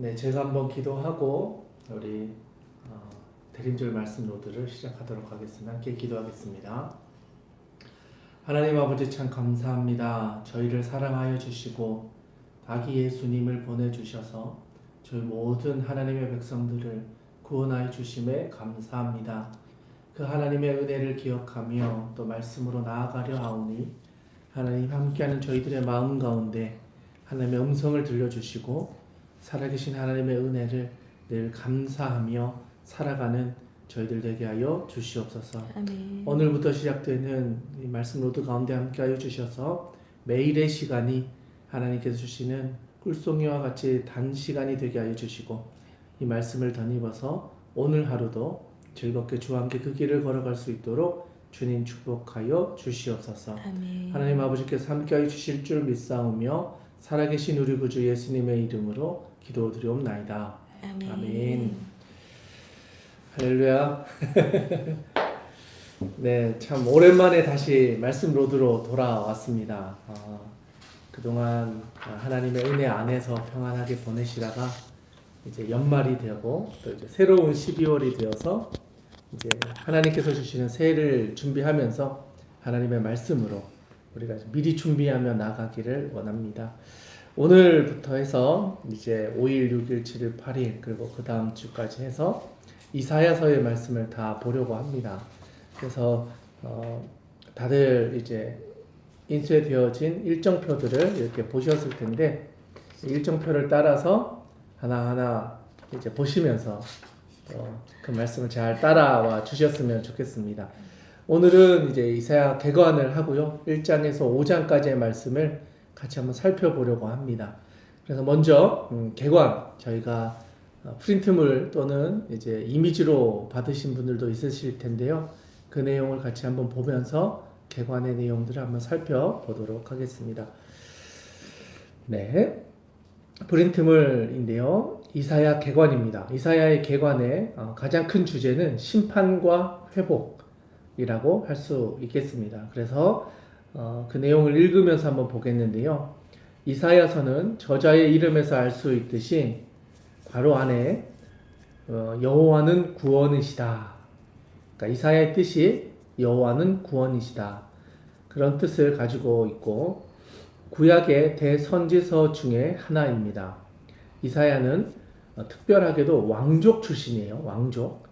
네, 제가 한번 기도하고 우리 대림절 말씀 노드를 시작하도록 하겠습니다. 함께 기도하겠습니다. 하나님 아버지 참 감사합니다. 저희를 사랑하여 주시고 아기 예수님을 보내주셔서 저희 모든 하나님의 백성들을 구원하여 주심에 감사합니다. 그 하나님의 은혜를 기억하며 또 말씀으로 나아가려 하오니 하나님 함께하는 저희들의 마음 가운데 하나님의 음성을 들려주시고 살아계신 하나님의 은혜를 늘 감사하며 살아가는 저희들 되게 하여 주시옵소서. 아멘. 오늘부터 시작되는 이 말씀 로드 가운데 함께하여 주셔서 매일의 시간이 하나님께서 주시는 꿀송이와 같이 단시간이 되게 하여 주시고 이 말씀을 덧입어서 오늘 하루도 즐겁게 주와 함께 그 길을 걸어갈 수 있도록 주님 축복하여 주시옵소서. 아멘. 하나님 아버지께서 함께하여 주실 줄 믿사오며 살아계신 우리 구주 예수님의 이름으로 기도드리옵나이다. 아멘. 아멘. 할렐루야. 네, 참 오랜만에 다시 말씀 로드로 돌아왔습니다. 그동안 하나님의 은혜 안에서 평안하게 보내시다가 이제 연말이 되고 또 이제 새로운 12월이 되어서 이제 하나님께서 주시는 새해를 준비하면서 하나님의 말씀으로 우리가 미리 준비하며 나가기를 원합니다. 오늘부터 해서 이제 5일, 6일, 7일, 8일 그리고 그 다음 주까지 해서 이사야서의 말씀을 다 보려고 합니다. 그래서 다들 이제 인쇄되어진 일정표들을 이렇게 보셨을 텐데 일정표를 따라서 하나하나 이제 보시면서 그 말씀을 잘 따라와 주셨으면 좋겠습니다. 오늘은 이제 이사야 개관을 하고요. 1장에서 5장까지의 말씀을 같이 한번 살펴보려고 합니다. 그래서 먼저 개관 저희가 프린트물 또는 이제 이미지로 받으신 분들도 있으실 텐데요. 그 내용을 같이 한번 보면서 개관의 내용들을 한번 살펴보도록 하겠습니다. 네, 프린트물인데요. 이사야 개관입니다. 이사야의 개관의 가장 큰 주제는 심판과 회복이라고 할 수 있겠습니다. 그래서 그 내용을 읽으면서 한번 보겠는데요. 이사야서는 저자의 이름에서 알 수 있듯이 괄호 안에 여호와는 구원이시다. 그러니까 이사야의 뜻이 여호와는 구원이시다. 그런 뜻을 가지고 있고 구약의 대선지서 중에 하나입니다. 이사야는 특별하게도 왕족 출신이에요. 왕족.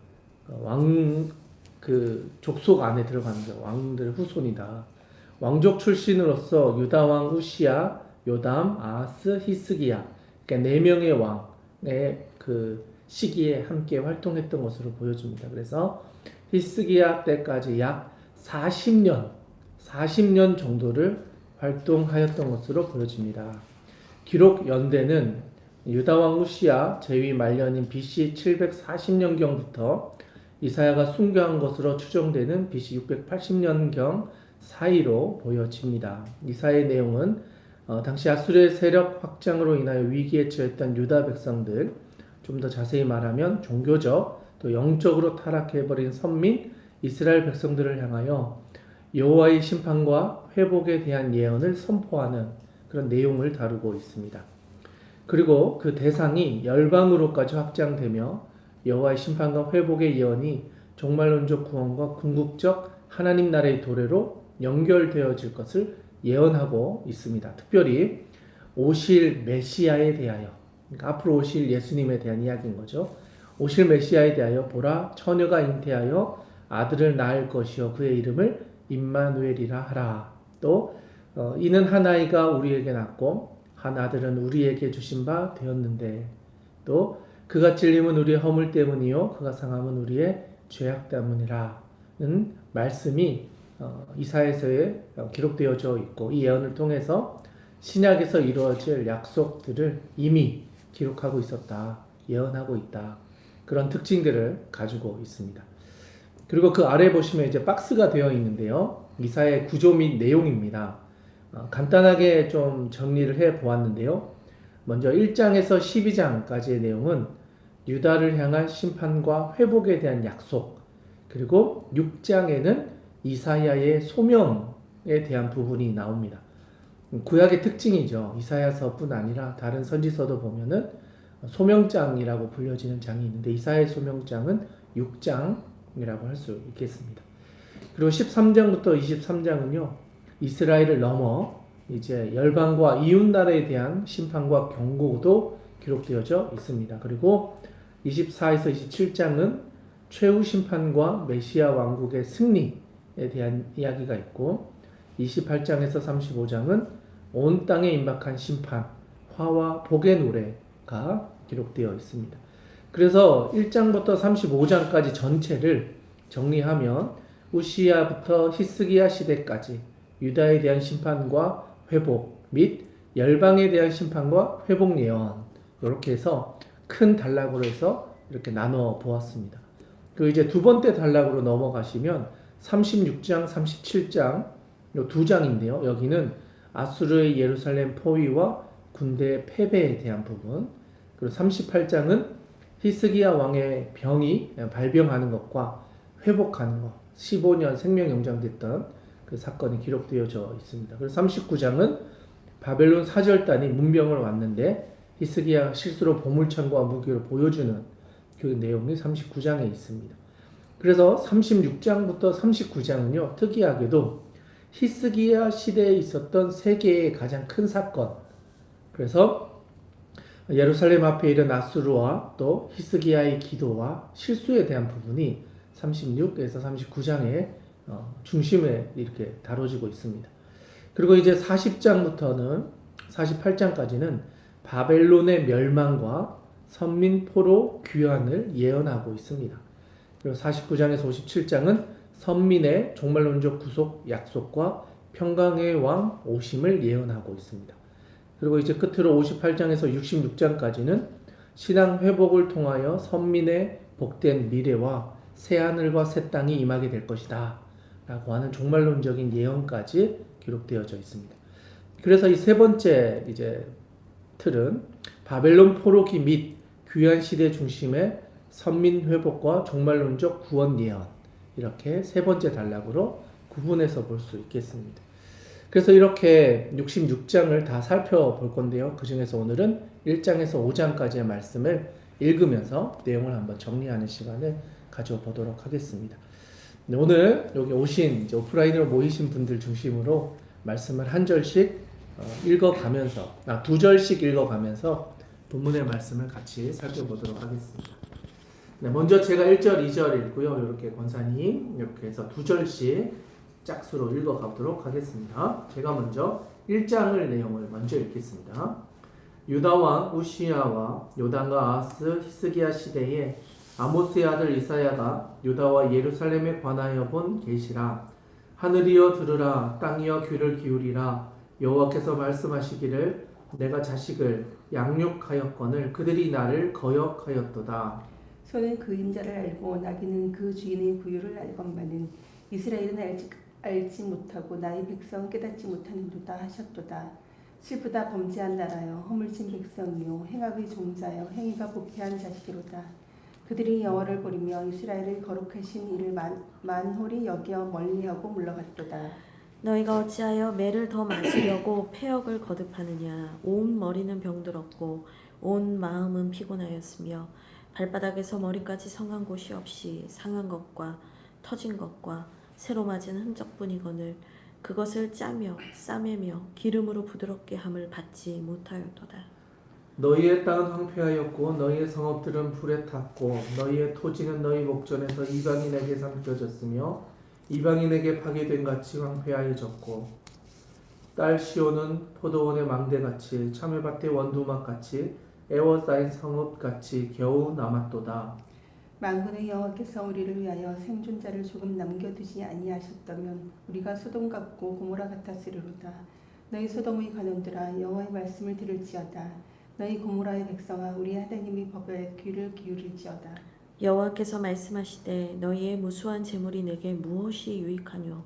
그 족속 안에 들어가는 거. 왕들의 후손이다. 왕족 출신으로서 유다 왕 우시야, 요담, 아하스, 히스기야, 그러니까 4명의 왕의 그 시기에 함께 활동했던 것으로 보여집니다. 그래서 히스기야 때까지 약 40년 정도를 활동하였던 것으로 보여집니다. 기록 연대는 유다 왕 우시야 제위 말년인 BC 740년경부터 이사야가 순교한 것으로 추정되는 BC 680년경 사이로 보여집니다. 이사야의 내용은 당시 아수르의 세력 확장으로 인하여 위기에 처했던 유다 백성들, 좀 더 자세히 말하면 종교적 또 영적으로 타락해버린 선민 이스라엘 백성들을 향하여 여호와의 심판과 회복에 대한 예언을 선포하는 그런 내용을 다루고 있습니다. 그리고 그 대상이 열방으로까지 확장되며 여호와의 심판과 회복의 예언이 종말론적 구원과 궁극적 하나님 나라의 도래로 연결되어질 것을 예언하고 있습니다. 특별히 오실 메시아에 대하여, 그러니까 앞으로 오실 예수님에 대한 이야기인 거죠. 오실 메시아에 대하여 보라 처녀가 잉태하여 아들을 낳을 것이요 그의 이름을 임마누엘이라 하라. 또 이는 한 아이가 우리에게 낳고 한 아들은 우리에게 주신 바 되었는데 또 그가 찔림은 우리의 허물 때문이요 그가 상함은 우리의 죄악 때문이라는 말씀이 이사야서에 기록되어져 있고 이 예언을 통해서 신약에서 이루어질 약속들을 이미 기록하고 있었다, 예언하고 있다, 그런 특징들을 가지고 있습니다. 그리고 그 아래 보시면 이제 박스가 되어 있는데요. 이사야의 구조 및 내용입니다. 간단하게 좀 정리를 해 보았는데요. 먼저 1장에서 12장까지의 내용은 유다를 향한 심판과 회복에 대한 약속, 그리고 6장에는 이사야의 소명에 대한 부분이 나옵니다. 구약의 특징이죠. 이사야서뿐 아니라 다른 선지서도 보면은 소명장이라고 불려지는 장이 있는데 이사야의 소명장은 6장이라고 할 수 있겠습니다. 그리고 13장부터 23장은요. 이스라엘을 넘어 이제 열방과 이웃 나라에 대한 심판과 경고도 기록되어져 있습니다. 그리고 24에서 27장은 최후 심판과 메시아 왕국의 승리에 대한 이야기가 있고 28장에서 35장은 온 땅에 임박한 심판, 화와 복의 노래가 기록되어 있습니다. 그래서 1장부터 35장까지 전체를 정리하면 우시야부터 히스기야 시대까지 유다에 대한 심판과 회복 및 열방에 대한 심판과 회복 예언 이렇게 해서 큰 단락으로 해서 이렇게 나눠 보았습니다. 그리고 이제 두 번째 단락으로 넘어가시면 36장, 37장 이 두 장인데요. 여기는 아수르의 예루살렘 포위와 군대의 패배에 대한 부분 그리고 38장은 히스기야 왕의 병이 발병하는 것과 회복하는 것 15년 생명 연장됐던 그 사건이 기록되어져 있습니다. 그래서 39장은 바벨론 사절단이 문병을 왔는데 히스기야가 실수로 보물창고와 무기를 보여주는 그 내용이 39장에 있습니다. 그래서 36장부터 39장은요. 특이하게도 히스기야 시대에 있었던 세 개의 가장 큰 사건 그래서 예루살렘 앞에 이른 아수르와 또 히스기야의 기도와 실수에 대한 부분이 36에서 39장의 중심에 이렇게 다뤄지고 있습니다. 그리고 이제 40장부터는 48장까지는 바벨론의 멸망과 선민 포로 귀환을 예언하고 있습니다. 그리고 49장에서 57장은 선민의 종말론적 구속 약속과 평강의 왕 오심을 예언하고 있습니다. 그리고 이제 끝으로 58장에서 66장까지는 신앙 회복을 통하여 선민의 복된 미래와 새 하늘과 새 땅이 임하게 될 것이다 라고 하는 종말론적인 예언까지 기록되어져 있습니다. 그래서 이 세 번째 이제 틀은 바벨론 포로기 및 귀환 시대 중심의 선민 회복과 종말론적 구원 예언 이렇게 세 번째 단락으로 구분해서 볼 수 있겠습니다. 그래서 이렇게 66장을 다 살펴볼 건데요. 그 중에서 오늘은 1장에서 5장까지의 말씀을 읽으면서 내용을 한번 정리하는 시간을 가져보도록 하겠습니다. 오늘 여기 오신 이제 오프라인으로 모이신 분들 중심으로 말씀을 한 절씩 읽어가면서 두 절씩 읽어가면서 본문의 말씀을 같이 살펴보도록 하겠습니다. 네, 먼저 제가 1절, 2절 읽고요. 이렇게 권사님 이렇게 해서 두 절씩 짝수로 읽어가도록 하겠습니다. 제가 먼저 1장을 내용을 먼저 읽겠습니다. 유다왕 우시야와 요담과 아하스 히스기야 시대에 아모스의 아들 이사야가 유다와 예루살렘에 관하여 본 계시라. 하늘이여 들으라, 땅이여 귀를 기울이라. 여호와께서 말씀하시기를 내가 자식을 양육하였거늘 그들이 나를 거역하였도다. 소는 그림자를 알고 나귀는 그 주인의 구유를 알건만은 이스라엘은 알지 못하고 나의 백성은 깨닫지 못하는도다 하셨도다. 슬프다 범죄한 나라여 허물진 백성이요 행악의 종자여 행위가 부패한 자식이로다. 그들이 여호와를 버리며 이스라엘의 거룩하신 이를 만홀히 여겨 멀리하고 물러갔도다. 너희가 어찌하여 매를 더 마시려고 폐역을 거듭하느냐. 온 머리는 병들었고 온 마음은 피곤하였으며 발바닥에서 머리까지 성한 곳이 없이 상한 것과 터진 것과 새로 맞은 흔적뿐이거늘 그것을 짜며 싸매며 기름으로 부드럽게 함을 받지 못하였도다. 너희의 땅은 황폐하였고 너희의 성읍들은 불에 탔고 너희의 토지는 너희 목전에서 이방인에게 삼켜졌으며 이방인에게 파괴된 같이 황폐하여졌고 딸 시온은 포도원의 망대같이 참외밭의 원두막같이 애워싸인 성읍같이 겨우 남았도다. 만군의 여호와께서 우리를 위하여 생존자를 조금 남겨두지 아니하셨다면 우리가 소돔 같고 고모라 같았으리로다. 너희 소돔의 관원들아 여호와의 말씀을 들을지어다. 너희 고모라의 백성아 우리 하나님의 법에 귀를 기울일지어다. 여호와께서 말씀하시되 너희의 무수한 재물이 내게 무엇이 유익하뇨.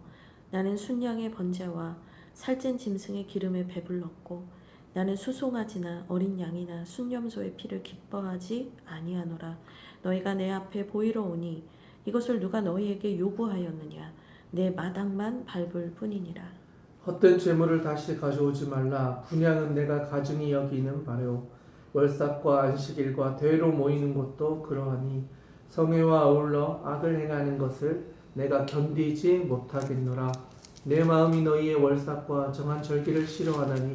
나는 순양의 번제와 살찐 짐승의 기름에 배불렀고 나는 수송아지나 어린 양이나 순염소의 피를 기뻐하지 아니하노라. 너희가 내 앞에 보이러 오니 이것을 누가 너희에게 요구하였느냐. 내 마당만 밟을 뿐이니라. 헛된 재물을 다시 가져오지 말라. 분양은 내가 가증히 여기는 바요. 월삭과 안식일과 대회로 모이는 것도 그러하니 성회와 아울러 악을 행하는 것을 내가 견디지 못하겠노라. 내 마음이 너희의 월삭과 정한 절기를 싫어하나니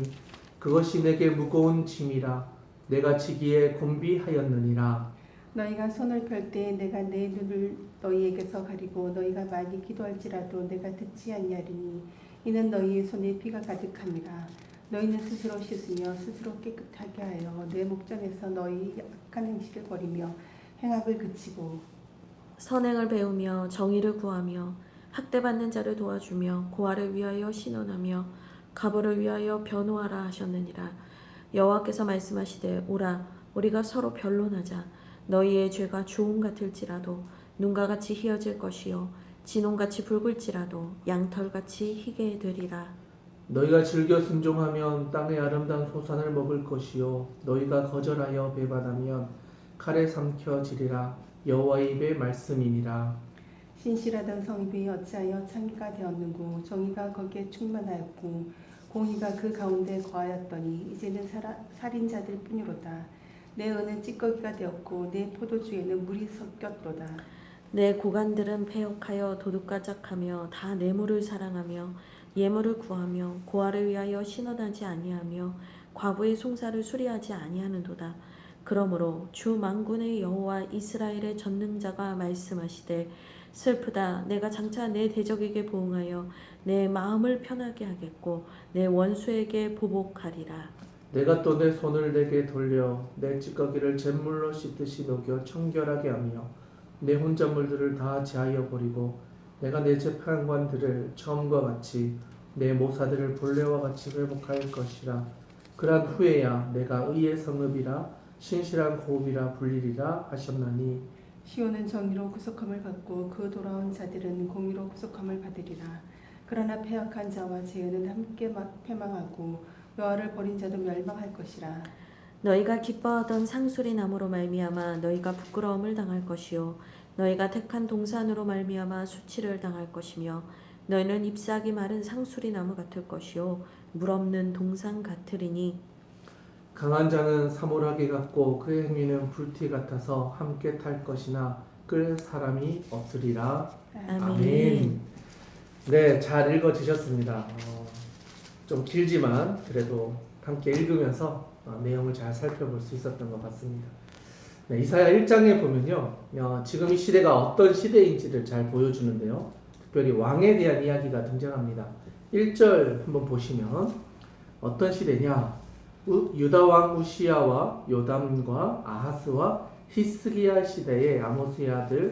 그것이 내게 무거운 짐이라. 내가 지기에 곤비하였느니라. 너희가 손을 펼 때 내가 내 눈을 너희에게서 가리고 너희가 많이 기도할지라도 내가 듣지 아니하리니 이는 너희의 손에 피가 가득함이라. 너희는 스스로 씻으며 스스로 깨끗하게 하여 내 목전에서 너희 악한 행식을 버리며 행악을 그치고 선행을 배우며 정의를 구하며 학대받는 자를 도와주며 고아를 위하여 신원하며 가부를 위하여 변호하라 하셨느니라. 여호와께서 말씀하시되 오라 우리가 서로 변론하자. 너희의 죄가 주홍 같을지라도 눈과 같이 희어질 것이요 진홍같이 붉을지라도 양털같이 희게 되리라. 너희가 즐겨 순종하면 땅의 아름다운 소산을 먹을 것이요 너희가 거절하여 배반하면 칼에 삼켜지리라. 여호와의 입의 말씀이니라. 신실하던 성읍이 어찌하여 창기가 되었는고 정의가 거기에 충만하였고 공의가 그 가운데 거하였더니 이제는 살인자들 뿐이로다. 내 은은 찌꺼기가 되었고 내 포도주에는 물이 섞였도다. 내 고관들은 패역하여 도둑가작하며 다 뇌물을 사랑하며 예물을 구하며 고아를 위하여 신원하지 아니하며 과부의 송사를 수리하지 아니하는도다. 그러므로 주 만군의 여호와 이스라엘의 전능자가 말씀하시되 슬프다. 내가 장차 내 대적에게 보응하여 내 마음을 편하게 하겠고 내 원수에게 보복하리라. 내가 또 내 손을 내게 돌려 내 찌꺼기를 잿물로 씻듯이 녹여 청결하게 하며 내 혼잣물들을 다 제하여 버리고 내가 내 재판관들을 처음과 같이 내 모사들을 본래와 같이 회복할 것이라. 그러한 후에야 내가 의의 성읍이라 신실한 고읍이라 불리리라 하셨나니 시온은 정의로 구속함을 받고 그 돌아온 자들은 공의로 구속함을 받으리라. 그러나 패역한 자와 죄인은 함께 패망하고 여호와를 버린 자도 멸망할 것이라. 너희가 기뻐하던 상수리 나무로 말미암아 너희가 부끄러움을 당할 것이요 너희가 택한 동산으로 말미암아 수치를 당할 것이며 너희는 잎사귀 마른 상수리 나무 같을 것이요 물 없는 동산 같으리니 강한 자는 사물하게 같고 그의 행위는 불티 같아서 함께 탈 것이나 끌 사람이 없으리라. 아멘. 네, 잘 읽어지셨습니다. 좀 길지만 그래도 함께 읽으면서 내용을 잘 살펴볼 수 있었던 것 같습니다. 네, 이사야 1장에 보면요, 지금 이 시대가 어떤 시대인지를 잘 보여주는데요. 특별히 왕에 대한 이야기가 등장합니다. 1절 한번 보시면 어떤 시대냐? 유다 왕 우시야와 요담과 아하스와 히스기야 시대의 아모스의 아들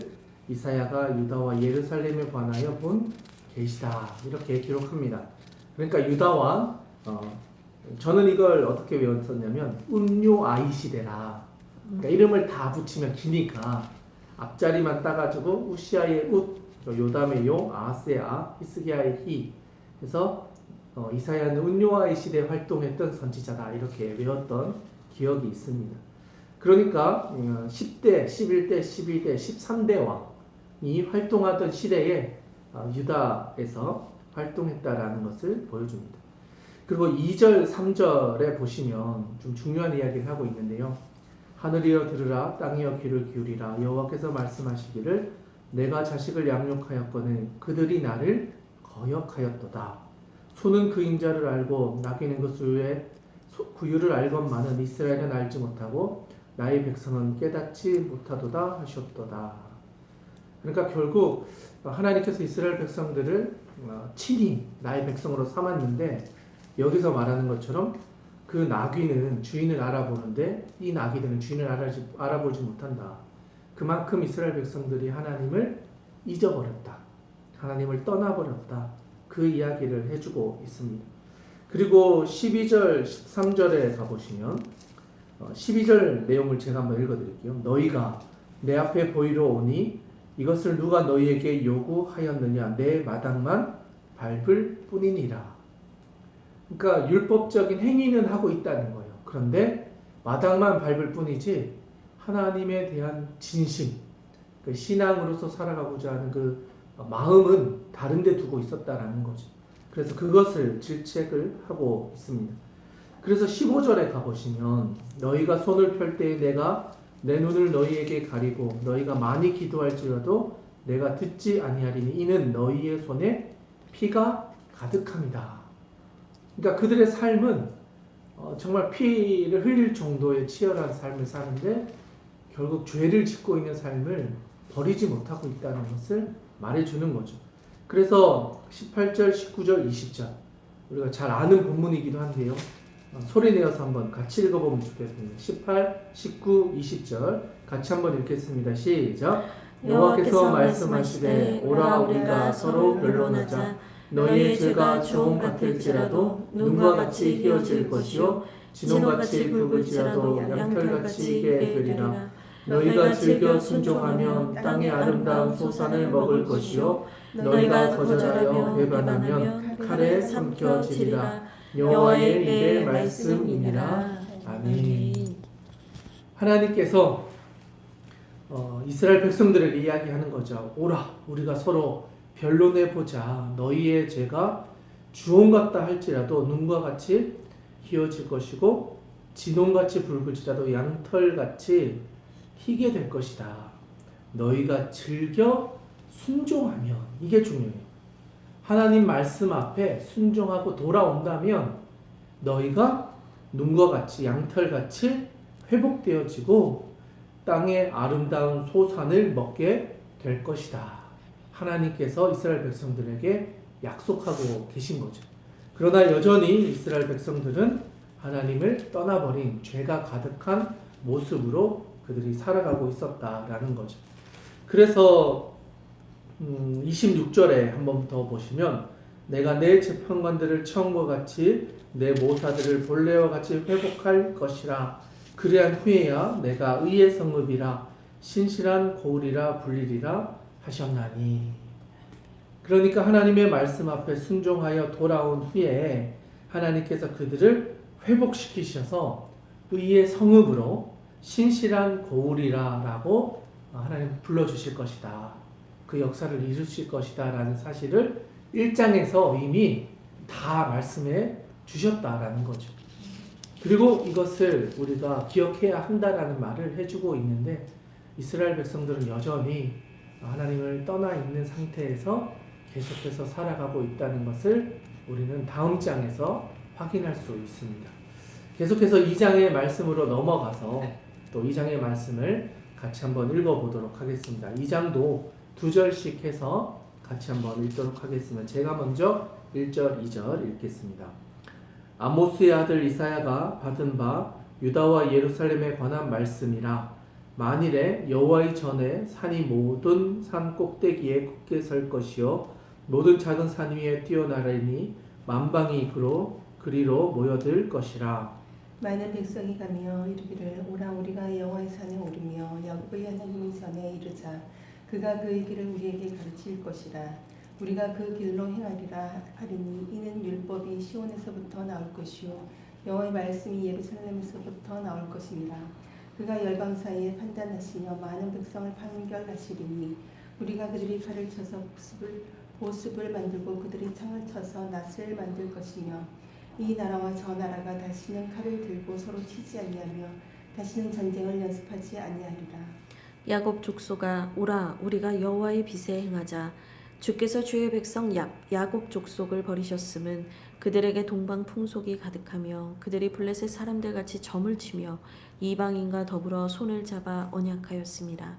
이사야가 유다와 예루살렘에 관하여 본 계시다, 이렇게 기록합니다. 그러니까 유다 왕, 저는 이걸 어떻게 외웠었냐면 운요아이 시대라. 그러니까 이름을 다 붙이면 기니까 앞자리만 따가지고 우시야의 웃, 요담의 요, 아하스의 아, 히스기야의 히 해서 이사야는 운요아이 시대에 활동했던 선지자다, 이렇게 외웠던 기억이 있습니다. 그러니까 10대, 11대, 12대, 13대 왕이 활동하던 시대에 유다에서 활동했다라는 것을 보여줍니다. 그리고 2절, 3절에 보시면 좀 중요한 이야기를 하고 있는데요. 하늘이여 들으라, 땅이여 귀를 기울이라. 여호와께서 말씀하시기를 내가 자식을 양육하였거늘 그들이 나를 거역하였도다. 소는 그 인자를 알고 나귀는 그 수유의 구유를 알건만은 이스라엘은 알지 못하고 나의 백성은 깨닫지 못하도다 하셨도다. 그러니까 결국 하나님께서 이스라엘 백성들을 친히 나의 백성으로 삼았는데 여기서 말하는 것처럼 그 나귀는 주인을 알아보는데 이 나귀들은 주인을 알아보지 못한다. 그만큼 이스라엘 백성들이 하나님을 잊어버렸다. 하나님을 떠나버렸다. 그 이야기를 해주고 있습니다. 그리고 12절, 13절에 가보시면 12절 내용을 제가 한번 읽어드릴게요. 너희가 내 앞에 보이러 오니 이것을 누가 너희에게 요구하였느냐? 내 마당만 밟을 뿐이니라. 그러니까 율법적인 행위는 하고 있다는 거예요. 그런데 마당만 밟을 뿐이지 하나님에 대한 진심, 그 신앙으로서 살아가고자 하는 그 마음은 다른 데 두고 있었다라는 거죠. 그래서 그것을 질책을 하고 있습니다. 그래서 15절에 가보시면 너희가 손을 펼 때에 내가 내 눈을 너희에게 가리고 너희가 많이 기도할지라도 내가 듣지 아니하리니 이는 너희의 손에 피가 가득함이다. 그러니까 그들의 삶은 정말 피를 흘릴 정도의 치열한 삶을 사는데 결국 죄를 짓고 있는 삶을 버리지 못하고 있다는 것을 말해주는 거죠. 그래서 18절, 19절, 20절 우리가 잘 아는 본문이기도 한데요. 소리 내어서 한번 같이 읽어보면 좋겠습니다. 18, 19, 20절 같이 한번 읽겠습니다. 시작. 여호와께서 말씀하시되 오라 우리가 서로 변론하자. 너희의 죄가 주홍 같을지라도 눈과 같이 희어질 것이요 진홍같이 붉을지라도 양털같이 희게 되리라. 너희가 즐겨 순종하며 땅의 아름다운 소산을 먹을 것이요 너희가 거절하여 배반하면 칼에 삼켜지리라. 여호와의 입의 말씀이니라. 아멘. 하나님께서 이스라엘 백성들에게 이야기하는 거죠. 오라 우리가 서로 변론해보자. 너희의 죄가 주홍 같다 할지라도 눈과 같이 희어질 것이고 진홍같이 붉을지라도 양털같이 희게 될 것이다. 너희가 즐겨 순종하면 이게 중요해요. 하나님 말씀 앞에 순종하고 돌아온다면 너희가 눈과 같이 양털같이 회복되어지고 땅의 아름다운 소산을 먹게 될 것이다. 하나님께서 이스라엘 백성들에게 약속하고 계신 거죠. 그러나 여전히 이스라엘 백성들은 하나님을 떠나버린 죄가 가득한 모습으로 그들이 살아가고 있었다라는 거죠. 그래서 26절에 한번 더 보시면 내가 내 재판관들을 처음과 같이 내 모사들을 본래와 같이 회복할 것이라. 그리한 후에야 내가 의의 성읍이라 신실한 고을이라 불리리라 하셨나니. 그러니까 하나님의 말씀 앞에 순종하여 돌아온 후에 하나님께서 그들을 회복시키셔서 의의 성읍으로 신실한 고을이라 라고 하나님 불러주실 것이다. 그 역사를 이루실 것이다 라는 사실을 1장에서 이미 다 말씀해 주셨다라는 거죠. 그리고 이것을 우리가 기억해야 한다라는 말을 해주고 있는데 이스라엘 백성들은 여전히 하나님을 떠나 있는 상태에서 계속해서 살아가고 있다는 것을 우리는 다음 장에서 확인할 수 있습니다. 계속해서 2장의 말씀으로 넘어가서 또 2장의 말씀을 같이 한번 읽어보도록 하겠습니다. 2장도 2절씩 해서 같이 한번 읽도록 하겠습니다. 제가 먼저 1절, 2절 읽겠습니다. 아모스의 아들 이사야가 받은 바 유다와 예루살렘에 관한 말씀이라. 만일에 여호와의 전에 산이 모든 산 꼭대기에 굳게 설 것이요 모든 작은 산 위에 뛰어나르니 만방이 그리로 모여들 것이라. 많은 백성이 가며 이르기를 오라 우리가 여호와의 산에 오르며 야곱의 하나님의 전에 이르자. 그가 그의 길을 우리에게 가르칠 것이라. 우리가 그 길로 행하리라 하리니 이는 율법이 시온에서부터 나올 것이요 여호와의 말씀이 예루살렘에서부터 나올 것입니다. 그가 열방 사이에 판단하시며 많은 백성을 판결하시리니 우리가 그들이 칼을 쳐서 보습을 만들고 그들이 창을 쳐서 낫을 만들 것이며 이 나라와 저 나라가 다시는 칼을 들고 서로 치지 아니하며 다시는 전쟁을 연습하지 아니하리라. 야곱 족속아 오라 우리가 여호와의 빛에 행하자. 주께서 주의 백성 야곱 족속을 버리셨음은 그들에게 동방 풍속이 가득하며 그들이 블레셋 사람들 같이 점을 치며 이방인과 더불어 손을 잡아 언약하였습니다.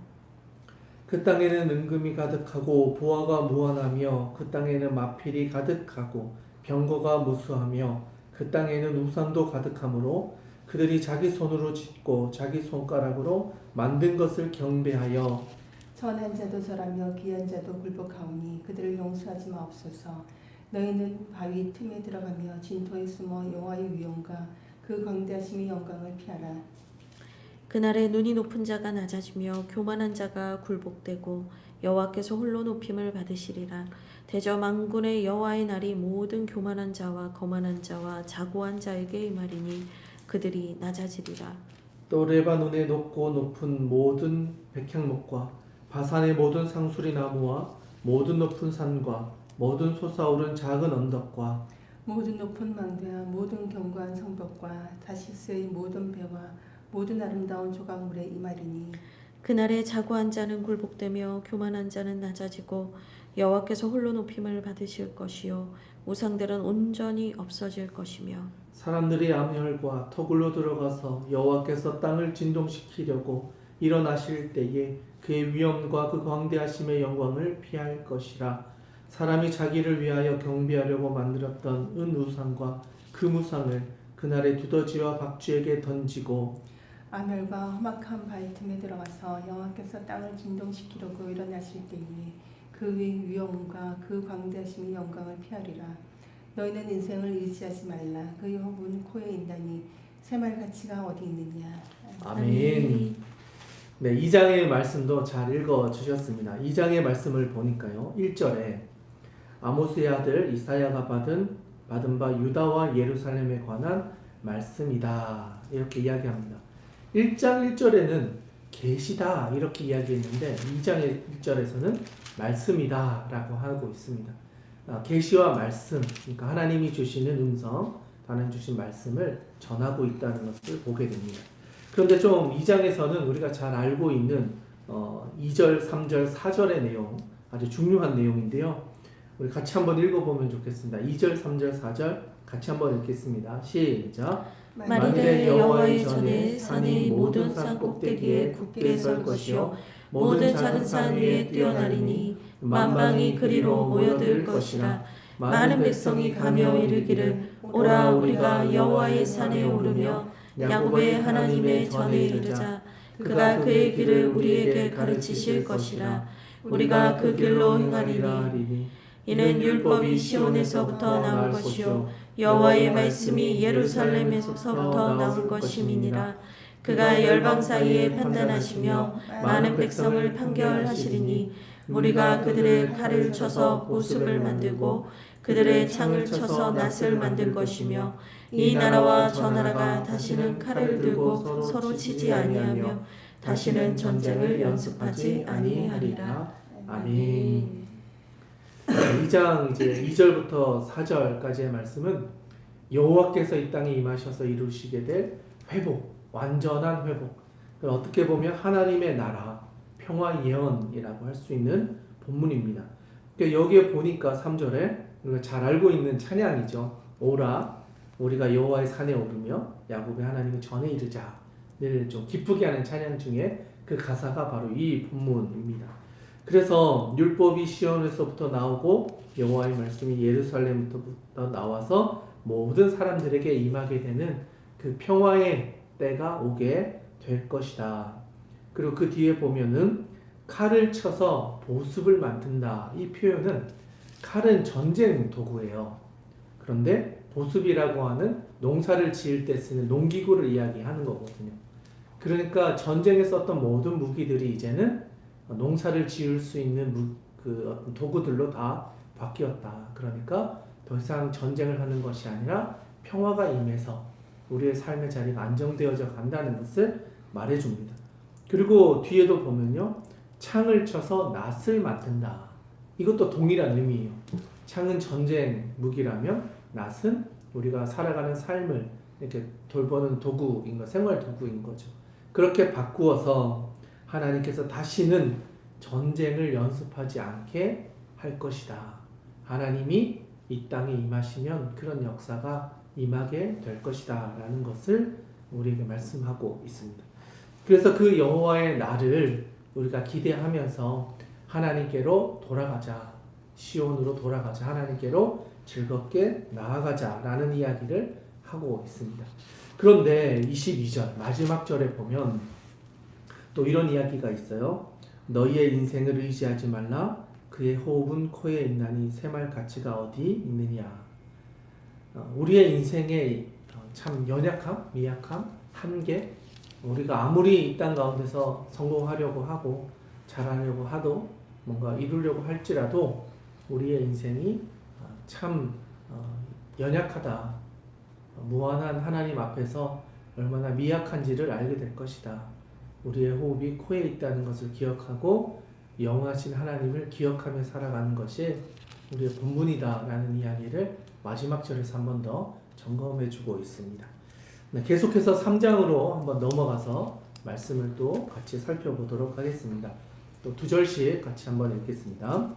그 땅에는 은금이 가득하고 보화가 무한하며 그 땅에는 마필이 가득하고 병거가 무수하며 그 땅에는 우산도 가득하므로 그들이 자기 손으로 짓고 자기 손가락으로 만든 것을 경배하여 선한 자도 절하며 귀한 자도 굴복하오니 그들을 용서하지 마옵소서. 너희는 바위 틈에 들어가며 진토에 숨어 여호와의 위엄과 그 광대하심의 영광을 피하라. 그날에 눈이 높은 자가 낮아지며 교만한 자가 굴복되고 여호와께서 홀로 높임을 받으시리라. 대저 만군의 여호와의 날이 모든 교만한 자와 거만한 자와 자고한 자에게 임하리니 그들이 낮아지리라. 또 레바논의 높고 높은 모든 백향목과 바산의 모든 상수리 나무와 모든 높은 산과 모든 솟아오른 작은 언덕과 모든 높은 망대와 모든 견고한 성벽과 다시스의 모든 배와 모든 아름다운 조각물에 임하리니 그날에 자고한 자는 굴복되며 교만한 자는 낮아지고 여호와께서 홀로 높임을 받으실 것이요 우상들은 온전히 없어질 것이며 사람들이 암혈과 터굴로 들어가서 여호와께서 땅을 진동시키려고 일어나실 때에 그의 위엄과 그 광대하심의 영광을 피할 것이라. 사람이 자기를 위하여 경배하려고 만들었던 은우상과 금우상을 그날에 두더지와 박쥐에게 던지고 아멜과 험악한 바위 틈에 들어가서 여호와께서 땅을 진동시키려고 일어나실 때에 그의 위엄과 그 광대하심의 영광을 피하리라. 너희는 인생을 의지하지 말라. 그의 호흡은 코에 있나니 새말 가치가 어디 있느냐. 아멘. 네, 2장의 말씀도 잘 읽어 주셨습니다. 2장의 말씀을 보니까요. 1절에 아모스의 아들 이사야가 받은 바 유다와 예루살렘에 관한 말씀이다. 이렇게 이야기합니다. 1장 1절에는 계시다 이렇게 이야기했는데 2장 1절에서는 말씀이다 라고 하고 있습니다. 계시와 말씀, 그러니까 하나님이 주시는 음성, 하나님 주신 말씀을 전하고 있다는 것을 보게 됩니다. 그런데 좀 2장에서는 우리가 잘 알고 있는 2절, 3절, 4절의 내용, 아주 중요한 내용인데요. 우리 같이 한번 읽어보면 좋겠습니다. 2절, 3절, 4절 같이 한번 읽겠습니다. 시작. 만일에 여호와의 전에 산이 모든 산 꼭대기에 굳게 설 것이요 모든 작은 산 위에 뛰어나리니 만방이 그리로 모여들 것이라. 많은 백성이 가며 이르기를 오라 우리가 여호와의 산에 오르며 야곱의 하나님의 전에 이르자. 그가 그의 길을 우리에게 가르치실 것이라. 우리가 그 길로 행하리니 이는 율법이 시온에서부터 나올 것이요 여호와의 말씀이 예루살렘에서부터 나올 것임이니라. 그가 열방 사이에 판단하시며 많은 백성을 판결하시리니 우리가 그들의 칼을 쳐서 보습을 만들고 그들의 창을 쳐서 낫을 만들 것이며 이 나라와 저 나라가 다시는 칼을 들고 서로 치지 아니하며 다시는 전쟁을 연습하지 아니하리라. 아멘. 2장 이제 2절부터 4절까지의 말씀은 여호와께서 이 땅에 임하셔서 이루시게 될 회복, 완전한 회복. 어떻게 보면 하나님의 나라, 평화 예언이라고 할 수 있는 본문입니다. 그러니까 여기에 보니까 3절에 우리가 잘 알고 있는 찬양이죠. 오라 우리가 여호와의 산에 오르며 야곱의 하나님의 전에 이르자. 늘 좀 기쁘게 하는 찬양 중에 그 가사가 바로 이 본문입니다. 그래서 율법이 시온에서부터 나오고 여호와의 말씀이 예루살렘부터 나와서 모든 사람들에게 임하게 되는 그 평화의 때가 오게 될 것이다. 그리고 그 뒤에 보면은 칼을 쳐서 보습을 만든다. 이 표현은 칼은 전쟁 도구예요. 그런데 보습이라고 하는 농사를 지을 때 쓰는 농기구를 이야기하는 거거든요. 그러니까 전쟁에 썼던 모든 무기들이 이제는 농사를 지을 수 있는 어떤 도구들로 다 바뀌었다. 그러니까 더 이상 전쟁을 하는 것이 아니라 평화가 임해서 우리의 삶의 자리가 안정되어져 간다는 것을 말해줍니다. 그리고 뒤에도 보면요. 창을 쳐서 낫을 만든다. 이것도 동일한 의미예요. 창은 전쟁 무기라면 낫은 우리가 살아가는 삶을 이렇게 돌보는 도구인 거, 생활 도구인 거죠. 그렇게 바꾸어서 하나님께서 다시는 전쟁을 연습하지 않게 할 것이다. 하나님이 이 땅에 임하시면 그런 역사가 임하게 될 것이다 라는 것을 우리에게 말씀하고 있습니다. 그래서 그 여호와의 날을 우리가 기대하면서 하나님께로 돌아가자. 시온으로 돌아가자. 하나님께로 즐겁게 나아가자 라는 이야기를 하고 있습니다. 그런데 22절 마지막 절에 보면 또 이런 이야기가 있어요. 너희의 인생을 의지하지 말라. 그의 호흡은 코에 있나니 새말 가치가 어디 있느냐. 우리의 인생의 참 연약함, 미약함, 한계, 우리가 아무리 이 땅 가운데서 성공하려고 하고 잘하려고 하도 뭔가 이루려고 할지라도 우리의 인생이 참 연약하다. 무한한 하나님 앞에서 얼마나 미약한지를 알게 될 것이다. 우리의 호흡이 코에 있다는 것을 기억하고 영하신 하나님을 기억하며 살아가는 것이 우리의 본분이다라는 이야기를 마지막 절에서 한 번 더 점검해주고 있습니다. 네, 계속해서 3장으로 한번 넘어가서 말씀을 또 같이 살펴보도록 하겠습니다. 또 2절씩 같이 한번 읽겠습니다.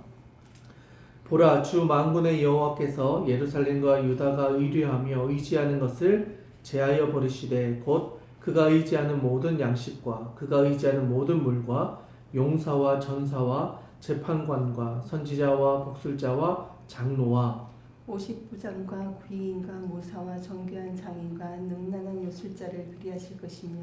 보라, 주 만군의 여호와께서 예루살렘과 유다가 의뢰하며 의지하는 것을 제하여 버리시되 곧 그가 의지하는 모든 양식과 그가 의지하는 모든 물과 용사와 전사와 재판관과 선지자와 복술자와 장로와 50부장과 구의인과 모사와 정교한 장인과 능란한 요술자를 그리하실 것이며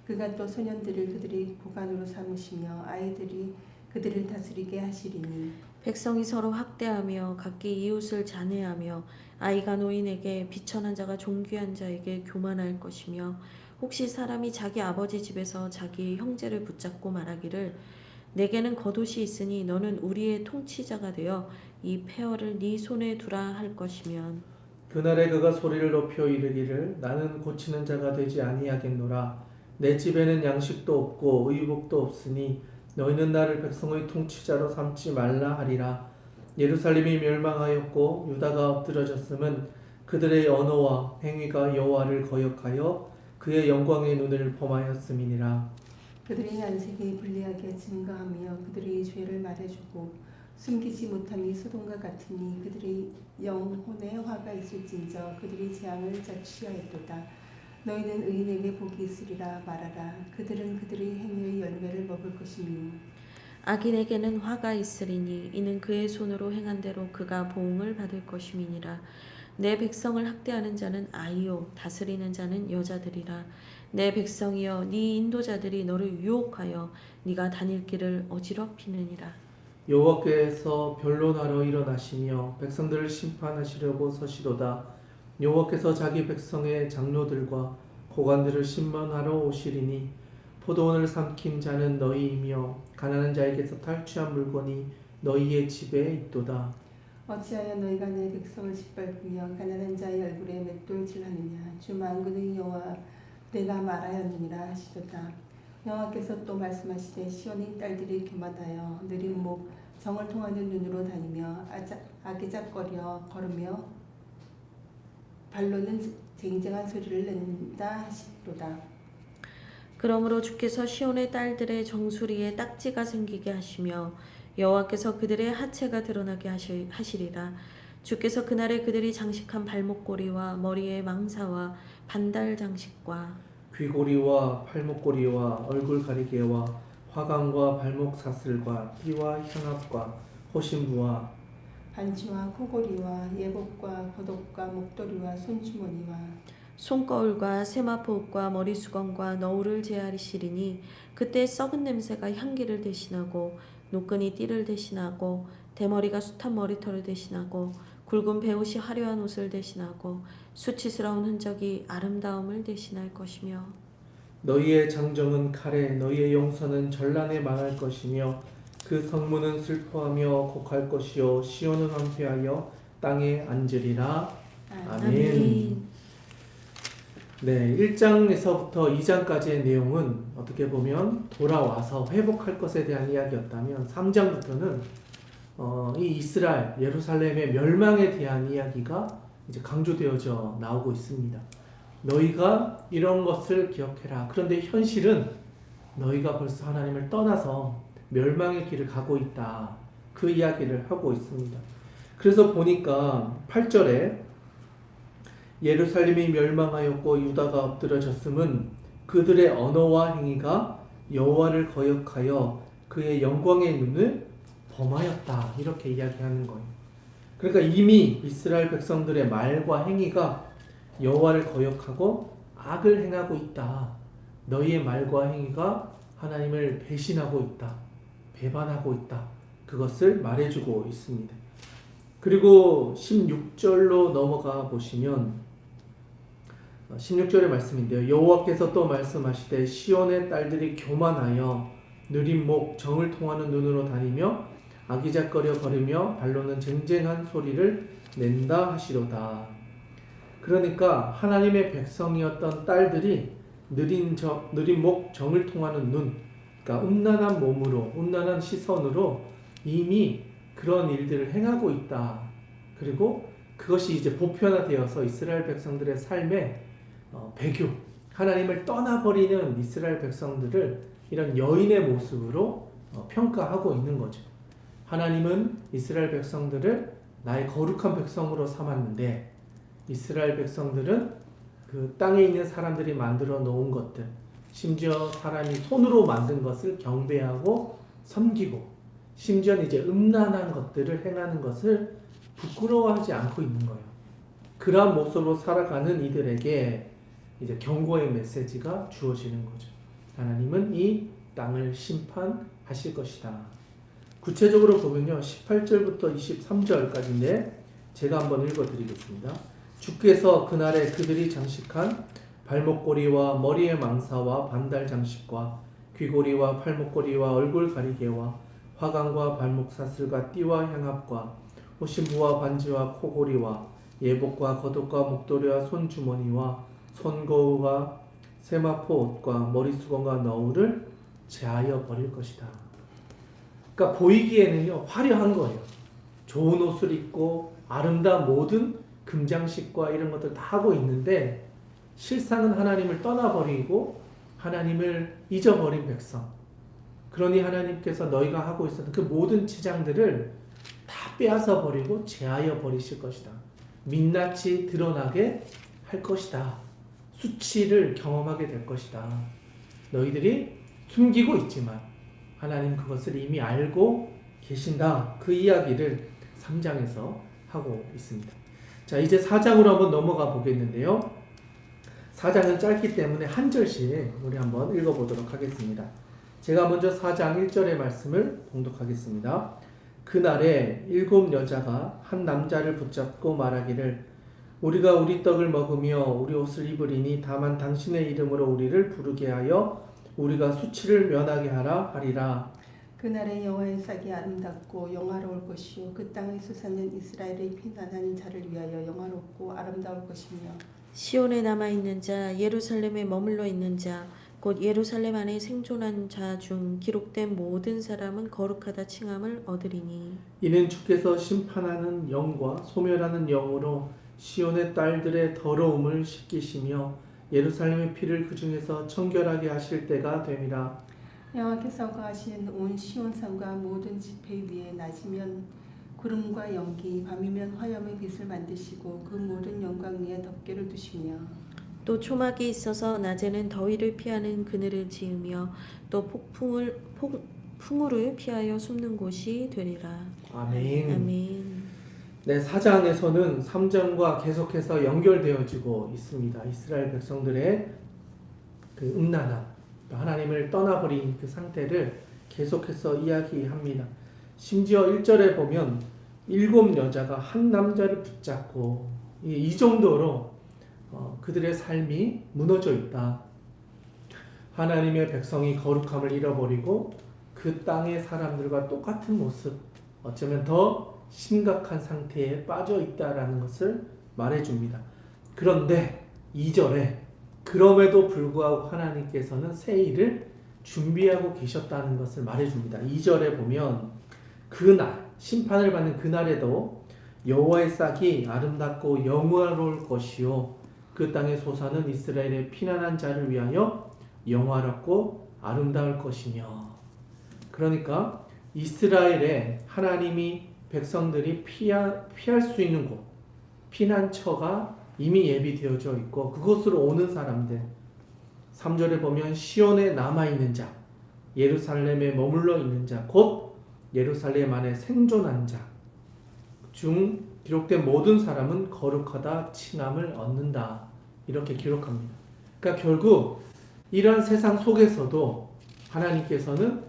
그가 또 소년들을 그들의 고관으로 삼으시며 아이들이 그들을 다스리게 하시리니 백성이 서로 학대하며 각기 이웃을 잔해하며 아이가 노인에게 비천한 자가 존귀한 자에게 교만할 것이며 혹시 사람이 자기 아버지 집에서 자기 형제를 붙잡고 말하기를 내게는 겉옷이 있으니 너는 우리의 통치자가 되어 이 폐허를 네 손에 두라 할 것이면 그날에 그가 소리를 높여 이르기를 나는 고치는 자가 되지 아니하겠노라. 내 집에는 양식도 없고 의복도 없으니 너희는 나를 백성의 통치자로 삼지 말라 하리라. 예루살렘이 멸망하였고 유다가 엎드러졌음은 그들의 언어와 행위가 여호와를 거역하여 그의 영광의 눈을 범하였음이니라. 그들의 안색이 불리하게 증가하며 그들의 죄를 말해주고 숨기지 못함이 소돔과 같으니 그들의 영혼에 화가 있을진저 그들이 재앙을 자취하였도다. 너희는 의인에게 복이 있으리라 말하라. 그들은 그들의 행위의 열매를 먹을 것이니 악인에게는 화가 있으리니 이는 그의 손으로 행한 대로 그가 보응을 받을 것임이니라. 내 백성을 학대하는 자는 아이요 다스리는 자는 여자들이라. 내 백성이여 네 인도자들이 너를 유혹하여 네가 다닐 길을 어지럽히느니라. 여호와께서 변론하러 일어나시며 백성들을 심판하시려고 서시도다. 여호와께서 자기 백성의 장로들과 고관들을 심판하러 오시리니 포도원을 삼킨 자는 너희이며 가난한 자에게서 탈취한 물건이 너희의 집에 있도다. 어찌하여 너희가 내 백성을 짓밟으며 가난한 자의 얼굴에 맷돌질하느냐. 주 만군의 여호와 내가 말하였느니라 하시도다. 여호와께서 또 말씀하시되 시온의 딸들이 교만하여 느린 목 정을 통하는 눈으로 다니며 아기작거려 걸으며 발로는 쟁쟁한 소리를 낸다 하시도다. 그러므로 주께서 시온의 딸들의 정수리에 딱지가 생기게 하시며 여호와께서 그들의 하체가 드러나게 하시리라. 주께서 그날에 그들이 장식한 발목고리와 머리에 망사와 반달 장식과 귀고리와 팔목고리와 얼굴 가리개와 화관과 발목 사슬과 띠와 향압과 호신부와 반지와 코고리와 예복과 겉옷과 목도리와 손주머니와 손거울과 세마포옷과 머리수건과 너울을 제하시리니 그때 썩은 냄새가 향기를 대신하고 노끈이 띠를 대신하고 대머리가 숱한 머리털을 대신하고 굵은 베옷이 화려한 옷을 대신하고 수치스러운 흔적이 아름다움을 대신할 것이며 너희의 장정은 칼에 너희의 용서는 전란에 망할 것이며 그 성문은 슬퍼하며 곡할 것이요 시온은 황폐하여 땅에 앉으리라. 아멘. 네, 1장에서부터 2장까지의 내용은 어떻게 보면 돌아와서 회복할 것에 대한 이야기였다면 3장부터는 이 이스라엘 예루살렘의 멸망에 대한 이야기가 이제 강조되어져 나오고 있습니다. 너희가 이런 것을 기억해라. 그런데 현실은 너희가 벌써 하나님을 떠나서 멸망의 길을 가고 있다. 그 이야기를 하고 있습니다. 그래서 보니까 8절에 예루살렘이 멸망하였고 유다가 엎드러졌음은 그들의 언어와 행위가 여호와를 거역하여 그의 영광의 눈을 범하였다. 이렇게 이야기하는 거예요. 그러니까 이미 이스라엘 백성들의 말과 행위가 여호와를 거역하고 악을 행하고 있다. 너희의 말과 행위가 하나님을 배신하고 있다. 배반하고 있다. 그것을 말해주고 있습니다. 그리고 16절로 넘어가 보시면 16절의 말씀인데요. 여호와께서 또 말씀하시되 시온의 딸들이 교만하여 느린 목 정을 통하는 눈으로 다니며 아기작거려 걸으며 발로는 쟁쟁한 소리를 낸다 하시도다. 그러니까 하나님의 백성이었던 딸들이 느린 목 정을 통하는 눈, 그러니까 음란한 몸으로 음란한 시선으로 이미 그런 일들을 행하고 있다. 그리고 그것이 이제 보편화되어서 이스라엘 백성들의 삶의 배교, 하나님을 떠나버리는 이스라엘 백성들을 이런 여인의 모습으로 평가하고 있는 거죠. 하나님은 이스라엘 백성들을 나의 거룩한 백성으로 삼았는데 이스라엘 백성들은 그 땅에 있는 사람들이 만들어 놓은 것들, 심지어 사람이 손으로 만든 것을 경배하고 섬기고, 심지어는 이제 음란한 것들을 행하는 것을 부끄러워하지 않고 있는 거예요. 그러한 모습으로 살아가는 이들에게 이제 경고의 메시지가 주어지는 거죠. 하나님은 이 땅을 심판하실 것이다. 구체적으로 보면요, 18절부터 23절까지인데 제가 한번 읽어드리겠습니다. 주께서 그날에 그들이 장식한 발목고리와 머리의 망사와 반달 장식과 귀고리와 팔목고리와 얼굴 가리개와 화관과 발목 사슬과 띠와 향압과 호신부와 반지와 코고리와 예복과 겉옷과 목도리와 손주머니와 손거울과 세마포 옷과 머리수건과 너울을 제하여 버릴 것이다. 그러니까 보이기에는요 화려한 거예요. 좋은 옷을 입고 아름다운 모든 금장식과 이런 것들 다 하고 있는데 실상은 하나님을 떠나버리고 하나님을 잊어버린 백성. 그러니 하나님께서 너희가 하고 있었던 그 모든 지장들을 다 빼앗아 버리고 제하여 버리실 것이다. 민낯이 드러나게 할 것이다. 수치를 경험하게 될 것이다. 너희들이 숨기고 있지만 하나님 그것을 이미 알고 계신다. 그 이야기를 3장에서 하고 있습니다. 자, 이제 4장으로 한번 넘어가 보겠는데요. 4장은 짧기 때문에 한 절씩 우리 한번 읽어보도록 하겠습니다. 제가 먼저 4장 1절의 말씀을 봉독하겠습니다. 그날에 7 여자가 한 남자를 붙잡고 말하기를 우리가 우리 떡을 먹으며 우리 옷을 입으리니 다만 당신의 이름으로 우리를 부르게 하여 우리가 수치를 면하게 하라 하리라. 그날에 여호와의 싹이 아름답고 영화로울 것이요 그 땅에서 사는 이스라엘의 피난하는 자를 위하여 영화롭고 아름다울 것이며 시온에 남아있는 자 예루살렘에 머물러 있는 자 곧 예루살렘 안에 생존한 자 중 기록된 모든 사람은 거룩하다 칭함을 얻으리니 이는 주께서 심판하는 영과 소멸하는 영으로 시온의 딸들의 더러움을 씻기시며 예루살렘의 피를 그 중에서 청결하게 하실 때가 됨이라. 여호와께서 거하신 온 시온산과 모든 지폐 위에 낮이면 구름과 연기 밤이면 화염의 빛을 만드시고 그 모든 영광 위에 덮개를 두시며 또 초막이 있어서 낮에는 더위를 피하는 그늘을 지으며 또 풍우를 피하여 숨는 곳이 되리라. 아멘. 아멘. 네, 4장에서는 3장과 계속해서 연결되어지고 있습니다. 이스라엘 백성들의 그 음란함, 하나님을 떠나버린 그 상태를 계속해서 이야기합니다. 심지어 1절에 보면 7 여자가 한 남자를 붙잡고 이 정도로 그들의 삶이 무너져 있다. 하나님의 백성이 거룩함을 잃어버리고 그 땅의 사람들과 똑같은 모습, 어쩌면 더 심각한 상태에 빠져 있다라는 것을 말해줍니다. 그런데 2절에 그럼에도 불구하고 하나님께서는 새 일을 준비하고 계셨다는 것을 말해줍니다. 2절에 보면 그날, 심판을 받는 그날에도 여호와의 싹이 아름답고 영화로울 것이요 그 땅의 소사는 이스라엘의 피난한 자를 위하여 영화롭고 아름다울 것이며. 그러니까 이스라엘에 하나님이 백성들이 피할 수 있는 곳, 피난처가 이미 예비되어져 있고 그곳으로 오는 사람들. 3절에 보면 시온에 남아있는 자, 예루살렘에 머물러 있는 자, 곧 예루살렘 안에 생존한 자 중 기록된 모든 사람은 거룩하다 칭함을 얻는다. 이렇게 기록합니다. 그러니까 결국 이러한 세상 속에서도 하나님께서는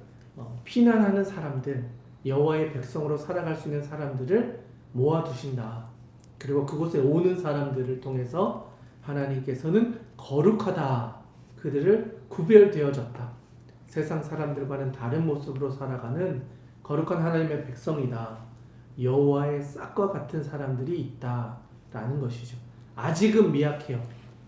피난하는 사람들, 여호와의 백성으로 살아갈 수 있는 사람들을 모아두신다. 그리고 그곳에 오는 사람들을 통해서 하나님께서는 거룩하다. 그들을 구별되어졌다. 세상 사람들과는 다른 모습으로 살아가는 거룩한 하나님의 백성이다. 여호와의 싹과 같은 사람들이 있다라는 것이죠. 아직은 미약해요.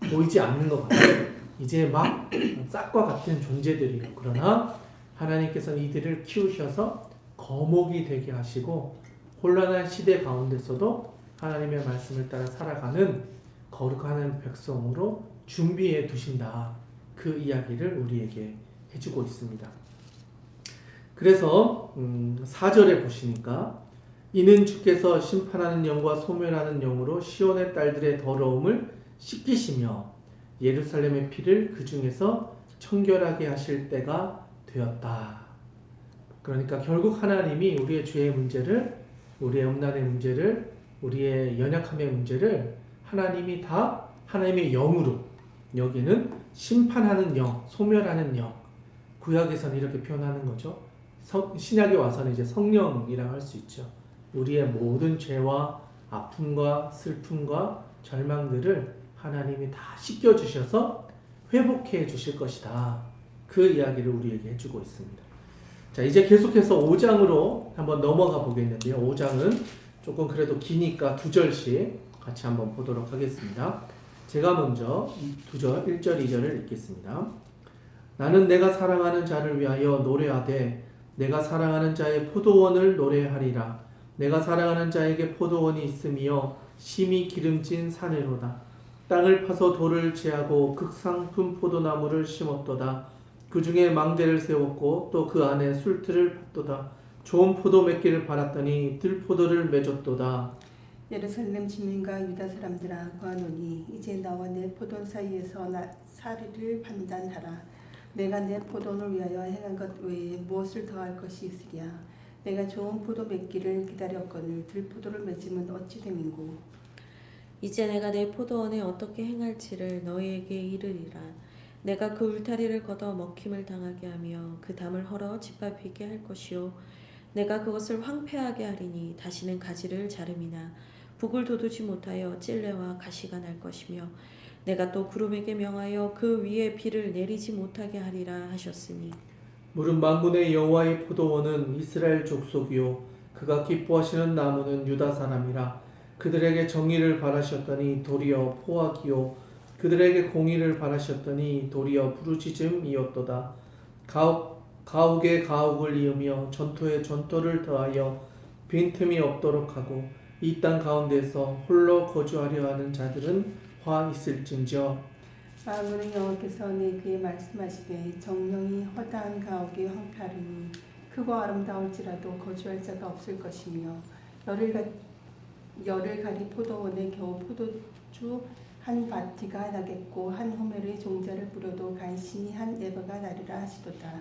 보이지 않는 것 같아요. 이제 막 싹과 같은 존재들이에요. 그러나 하나님께서는 이들을 키우셔서 거목이 되게 하시고 혼란한 시대 가운데서도 하나님의 말씀을 따라 살아가는 거룩한 백성으로 준비해 두신다. 그 이야기를 우리에게 해주고 있습니다. 그래서 4절에 보시니까 이는 주께서 심판하는 영과 소멸하는 영으로 시온의 딸들의 더러움을 씻기시며 예루살렘의 피를 그 중에서 청결하게 하실 때가 되었다. 그러니까 결국 하나님이 우리의 죄의 문제를, 우리의 음란의 문제를, 우리의 연약함의 문제를 하나님이 다 하나님의 영으로, 여기는 심판하는 영, 소멸하는 영, 구약에서는 이렇게 표현하는 거죠. 신약에 와서는 이제 성령이라고 할 수 있죠. 우리의 모든 죄와 아픔과 슬픔과 절망들을 하나님이 다 씻겨주셔서 회복해 주실 것이다. 그 이야기를 우리에게 해주고 있습니다. 자, 이제 계속해서 5장으로 한번 넘어가 보겠는데요. 5장은 조금 그래도 기니까 2절씩 같이 한번 보도록 하겠습니다. 제가 먼저 2절, 1절, 2절을 읽겠습니다. 나는 내가 사랑하는 자를 위하여 노래하되 내가 사랑하는 자의 포도원을 노래하리라. 내가 사랑하는 자에게 포도원이 있으며 심히 기름진 사내로다. 땅을 파서 돌을 제하고 극상품 포도나무를 심었도다. 그 중에 망대를 세웠고 또 그 안에 술틀을 팠도다. 좋은 포도 맺기를 바랐더니 들포도를 맺었도다. 예루살렘 주민과 유다 사람들아 구하노니 이제 나와 내 포도원 사이에서 사리를 판단하라. 내가 내 포도원을 위하여 행한 것 외에 무엇을 더할 것이 있으랴. 내가 좋은 포도 맺기를 기다렸거늘 들포도를 맺으면 어찌 됨인고. 이제 내가 내 포도원에 어떻게 행할지를 너희에게 이르리라. 내가 그 울타리를 걷어 먹힘을 당하게 하며 그 담을 헐어 짓밟히게 할 것이요 내가 그것을 황폐하게 하리니 다시는 가지를 자름이나 북을 돋우지 못하여 찔레와 가시가 날 것이며 내가 또 구름에게 명하여 그 위에 비를 내리지 못하게 하리라 하셨으니 무릇 만군의 여호와의 포도원은 이스라엘 족속이요 그가 기뻐하시는 나무는 유다 사람이라. 그들에게 정의를 바라셨더니 도리어 포악이요 그들에게 공의를 바라셨더니 도리어 부르짖음이었도다. 가옥에 가옥을 이으며 전토에 전토를 더하여 빈틈이 없도록 하고 이 땅 가운데서 홀로 거주하려 하는 자들은 화 있을진저. 만군의 여호와께서 내게 말씀하시되 정령이 허다한 가옥이 황폐하리니 크고 아름다울지라도 거주할 자가 없을 것이며 열을 가리 포도원에 겨우 포도주 한 바티가 나겠고 한 호멜의 종자를 뿌려도 간신히 한 에바가 나리라 하시도다.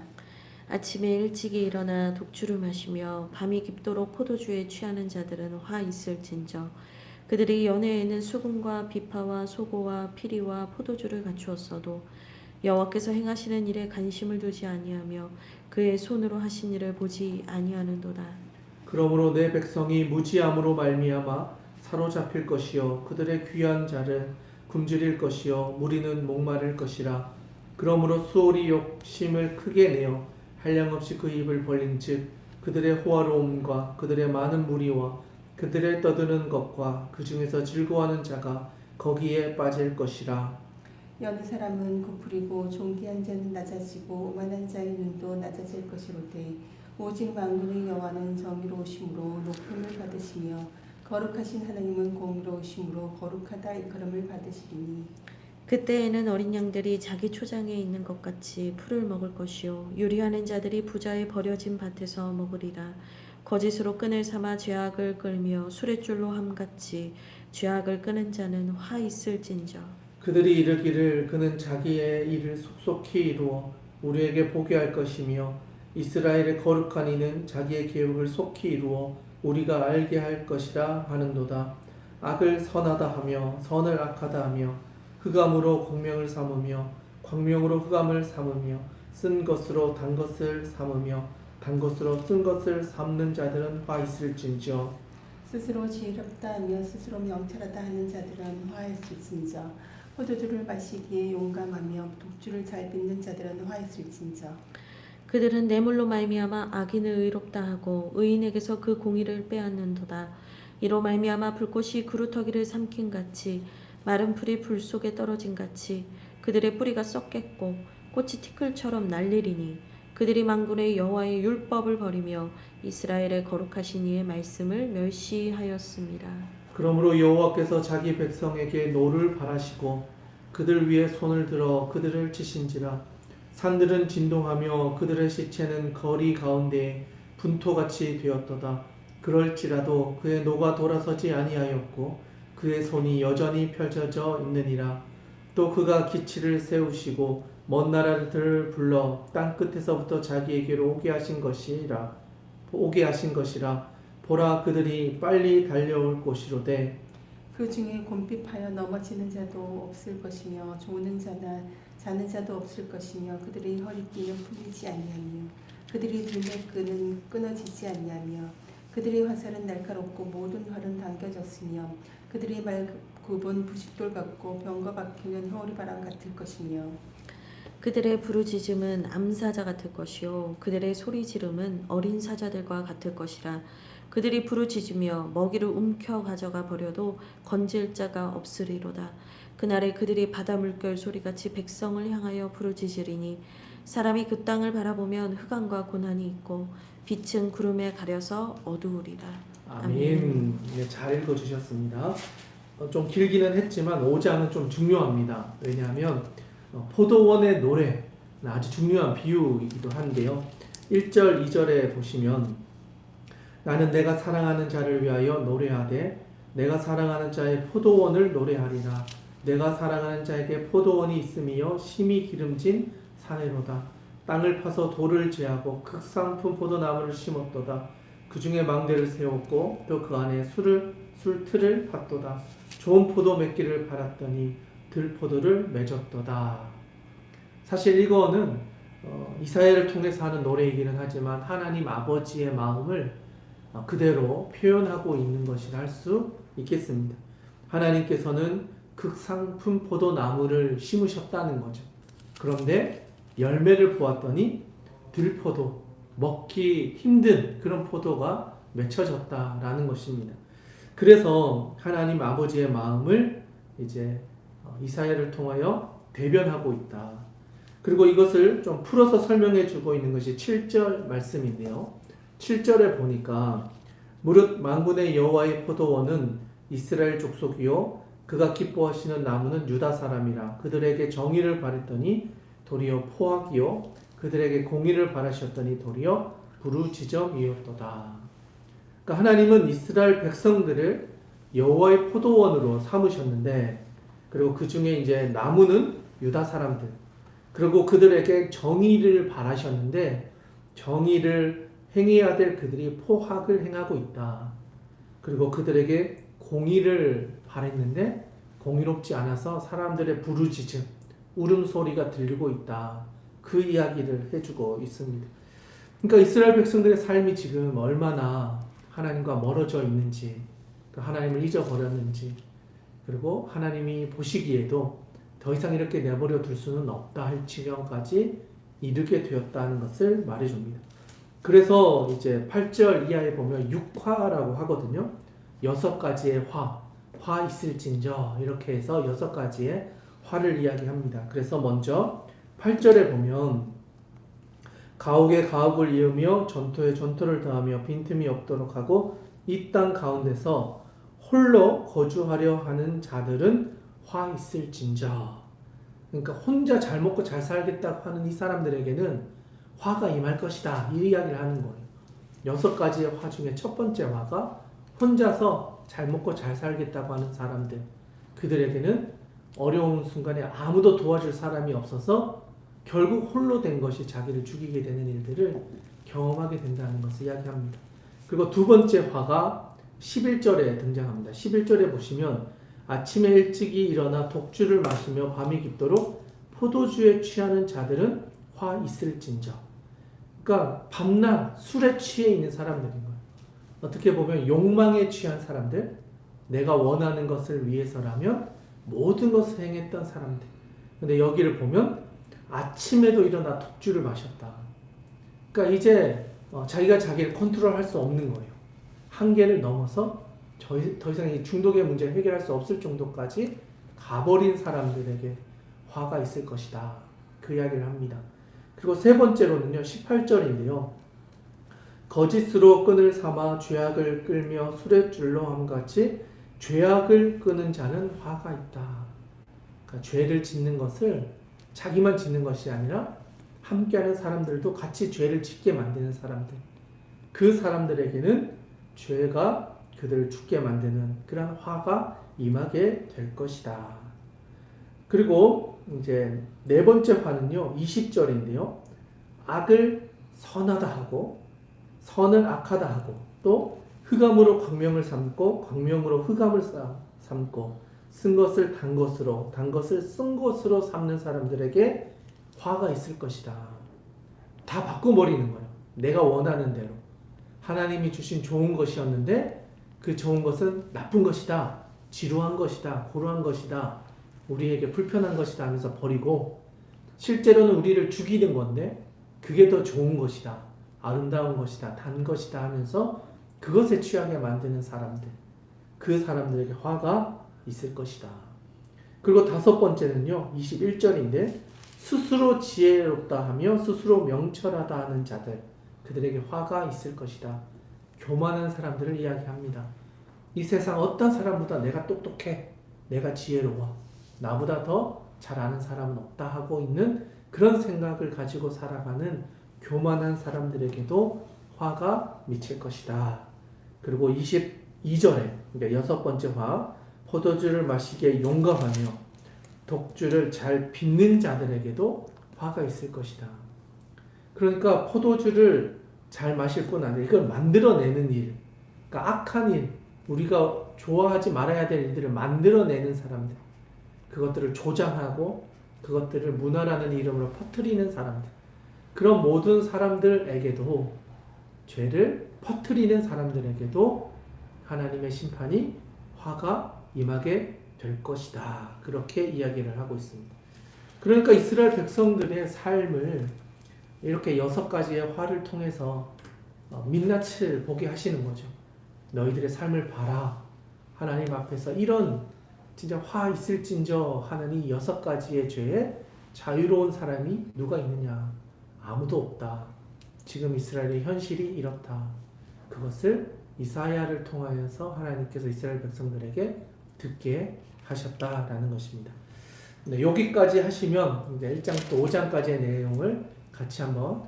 아침에 일찍이 일어나 독주를 마시며 밤이 깊도록 포도주에 취하는 자들은 화 있을진저. 그들이 연회에는 수금과 비파와 소고와 피리와 포도주를 갖추었어도 여호와께서 행하시는 일에 관심을 두지 아니하며 그의 손으로 하신 일을 보지 아니하는도다. 그러므로 내 백성이 무지함으로 말미암아 사로잡힐 것이요 그들의 귀한 자를 굶주릴 것이요 무리는 목마를 것이라. 그러므로 수월이 욕심을 크게 내어 한량없이 그 입을 벌린즉 그들의 호화로움과 그들의 많은 무리와 그들의 떠드는 것과 그 중에서 즐거워하는 자가 거기에 빠질 것이라. 여느 사람은 고풀이고 존귀한 자는 낮아지고 오만한 자의 눈도 낮아질 것이로되 오직 만군의 여호와는 정의로우심으로 높음을 받으시며 거룩하신 하나님은 공의로우심으로 거룩하다 일컬음을 받으시리니. 그때에는 어린 양들이 자기 초장에 있는 것 같이 풀을 먹을 것이요 유리하는 자들이 부자의 버려진 밭에서 먹으리라. 거짓으로 끈을 삼아 죄악을 끌며 수레줄로 함같이 죄악을 끄는 자는 화 있을진저. 그들이 이르기를 그는 자기의 일을 속속히 이루어 우리에게 보게 할 것이며 이스라엘의 거룩한 이는 자기의 계획을 속히 이루어 우리가 알게 할 것이라 하는도다. 악을 선하다 하며 선을 악하다 하며 흑암으로 광명을 삼으며 광명으로 흑암을 삼으며 쓴 것으로 단 것을 삼으며 단 것으로 쓴 것을 삼는 자들은 화 있을진저. 스스로 지혜롭다 하며 스스로 명철하다 하는 자들은 화있을진저. 포도주를 마시기에 용감하며 독주를 잘 빚는 자들은 화있을진저. 그들은 뇌물로 말미암아 악인을 의롭다 하고 의인에게서 그 공의를 빼앗는도다. 이로 말미암아 불꽃이 그루터기를 삼킨 같이 마른 풀이 불 속에 떨어진 같이 그들의 뿌리가 썩겠고 꽃이 티끌처럼 날리리니 그들이 만군의 여호와의 율법을 버리며 이스라엘의 거룩하신 이의 말씀을 멸시하였습니다. 그러므로 여호와께서 자기 백성에게 노를 바라시고 그들 위에 손을 들어 그들을 치신지라. 산들은 진동하며 그들의 시체는 거리 가운데에 분토같이 되었도다. 그럴지라도 그의 노가 돌아서지 아니하였고 그의 손이 여전히 펼쳐져 있느니라. 또 그가 기치를 세우시고 먼 나라들을 불러 땅 끝에서부터 자기에게로 오게 하신 것이라. 보라, 그들이 빨리 달려올 곳이로되 그 중에 곰핍하여 넘어지는 자도 없을 것이며 조는 자나 자는 자도 없을 것이며 그들의 허리띠는 풀리지 아니하며 그들이 들매 끈은 끊어지지 아니하며 그들의 화살은 날카롭고 모든 활은 당겨졌으며 그들의 말굽은 부싯돌 같고 병거 박히는 호리바람 같을 것이며 그들의 부르짖음은 암사자 같을 것이요 그들의 소리 지름은 어린 사자들과 같을 것이라. 그들이 부르짖으며 먹이를 움켜 가져가 버려도 건질 자가 없으리로다. 그날에 그들이 바다 물결 소리같이 백성을 향하여 부르짖으리니 사람이 그 땅을 바라보면 흑암과 고난이 있고 빛은 구름에 가려서 어두우리라. 아멘. 네, 잘 읽어주셨습니다. 좀 길기는 했지만 5장은 좀 중요합니다. 왜냐하면 포도원의 노래는 아주 중요한 비유이기도 한데요. 1절, 2절에 보시면 나는 내가 사랑하는 자를 위하여 노래하되 내가 사랑하는 자의 포도원을 노래하리라. 내가 사랑하는 자에게 포도원이 있으며 심히 기름진 사내로다. 땅을 파서 돌을 제하고 극상품 포도나무를 심었도다. 그 중에 망대를 세웠고 또 그 안에 술틀을 팠도다. 좋은 포도 맺기를 팔았더니 들포도를 맺었도다. 사실 이거는 이사야를 통해서 하는 노래이기는 하지만 하나님 아버지의 마음을 그대로 표현하고 있는 것이라 할 수 있겠습니다. 하나님께서는 극상품 포도나무를 심으셨다는 거죠. 그런데 열매를 보았더니 들포도, 먹기 힘든 그런 포도가 맺혀졌다라는 것입니다. 그래서 하나님 아버지의 마음을 이제 이사야를 통하여 대변하고 있다. 그리고 이것을 좀 풀어서 설명해 주고 있는 것이 7절 말씀인데요. 7절에 보니까 무릇 만군의 여호와의 포도원은 이스라엘 족속이요 그가 기뻐하시는 나무는 유다 사람이라. 그들에게 정의를 바랬더니 도리어 포악이요 그들에게 공의를 바라셨더니 도리어 부르짖음이었도다. 그러니까 하나님은 이스라엘 백성들을 여호와의 포도원으로 삼으셨는데, 그리고 그 중에 이제 나무는 유다 사람들, 그리고 그들에게 정의를 바라셨는데 정의를 행해야 될 그들이 포악을 행하고 있다. 그리고 그들에게 공의를 바랬는데 공의롭지 않아서 사람들의 부르짖음, 울음소리가 들리고 있다. 그 이야기를 해주고 있습니다. 그러니까 이스라엘 백성들의 삶이 지금 얼마나 하나님과 멀어져 있는지, 하나님을 잊어버렸는지, 그리고 하나님이 보시기에도 더 이상 이렇게 내버려 둘 수는 없다 할 지경까지 이르게 되었다는 것을 말해줍니다. 그래서 이제 8절 이하에 보면 육화라고 하거든요. 6가지의 화 있을진저, 이렇게 해서 6가지의 화를 이야기합니다. 그래서 먼저 8절에 보면 가옥에 가옥을 이으며 전토에 전토를 더하며 빈틈이 없도록 하고 이 땅 가운데서 홀로 거주하려 하는 자들은 화 있을진저. 그러니까 혼자 잘 먹고 잘 살겠다고 하는 이 사람들에게는 화가 임할 것이다, 이 이야기를 하는 거예요. 6가지의 화 중에 첫 번째 화가 혼자서 잘 먹고 잘 살겠다고 하는 사람들, 그들에게는 어려운 순간에 아무도 도와줄 사람이 없어서 결국 홀로 된 것이 자기를 죽이게 되는 일들을 경험하게 된다는 것을 이야기합니다. 그리고 두 번째 화가 11절에 등장합니다. 11절에 보시면 아침에 일찍이 일어나 독주를 마시며 밤이 깊도록 포도주에 취하는 자들은 화 있을진저. 그러니까 밤낮 술에 취해 있는 사람들인 거예요. 어떻게 보면 욕망에 취한 사람들, 내가 원하는 것을 위해서라면 모든 것을 행했던 사람들. 근데 여기를 보면 아침에도 일어나 독주를 마셨다. 그러니까 이제 자기가 자기를 컨트롤할 수 없는 거예요. 한계를 넘어서 더 이상 이 중독의 문제를 해결할 수 없을 정도까지 가버린 사람들에게 화가 있을 것이다. 그 이야기를 합니다. 그리고 세 번째로는요, 18절인데요. 거짓으로 끈을 삼아 죄악을 끌며 수레줄로 함같이 죄악을 끄는 자는 화가 있다. 그러니까 죄를 짓는 것을 자기만 짓는 것이 아니라 함께하는 사람들도 같이 죄를 짓게 만드는 사람들, 그 사람들에게는 죄가 그들을 죽게 만드는 그런 화가 임하게 될 것이다. 그리고 이제 네 번째 화는요, 20절인데요. 악을 선하다 하고 선을 악하다 하고 또 흑암으로 광명을 삼고 광명으로 흑암을 삼고 쓴 것을 단 것으로 단 것을 쓴 것으로 삼는 사람들에게 화가 있을 것이다. 다 바꿔버리는 거예요. 내가 원하는 대로. 하나님이 주신 좋은 것이었는데 그 좋은 것은 나쁜 것이다. 지루한 것이다. 고루한 것이다. 우리에게 불편한 것이다 하면서 버리고 실제로는 우리를 죽이는 건데 그게 더 좋은 것이다. 아름다운 것이다. 단 것이다 하면서 그것에 취하게 만드는 사람들. 그 사람들에게 화가 있을 것이다. 그리고 다섯 번째는요. 21절인데 스스로 지혜롭다 하며 스스로 명철하다 하는 자들. 그들에게 화가 있을 것이다. 교만한 사람들을 이야기합니다. 이 세상 어떤 사람보다 내가 똑똑해. 내가 지혜로워. 나보다 더 잘 아는 사람은 없다 하고 있는 그런 생각을 가지고 살아가는 교만한 사람들에게도 화가 미칠 것이다. 그리고 22절에 그러니까 여섯 번째 화, 포도주를 마시기에 용감하며 독주를 잘 빚는 자들에게도 화가 있을 것이다. 그러니까 포도주를 잘 마실 뿐 아니라 이걸 만들어내는 일, 그러니까 악한 일, 우리가 좋아하지 말아야 될 일들을 만들어내는 사람들, 그것들을 조장하고 그것들을 문화라는 이름으로 퍼뜨리는 사람들, 그런 모든 사람들에게도 죄를 퍼뜨리는 사람들에게도 하나님의 심판이 화가 임하게 될 것이다. 그렇게 이야기를 하고 있습니다. 그러니까 이스라엘 백성들의 삶을 이렇게 여섯 가지의 화를 통해서 민낯을 보게 하시는 거죠. 너희들의 삶을 봐라. 하나님 앞에서 이런 진짜 화 있을진저 하는 이 여섯 가지의 죄에 자유로운 사람이 누가 있느냐? 아무도 없다. 지금 이스라엘의 현실이 이렇다. 그것을 이사야를 통하여서 하나님께서 이스라엘 백성들에게 듣게 하셨다라는 것입니다. 네, 여기까지 하시면 이제 1장부터 5장까지의 내용을 같이 한번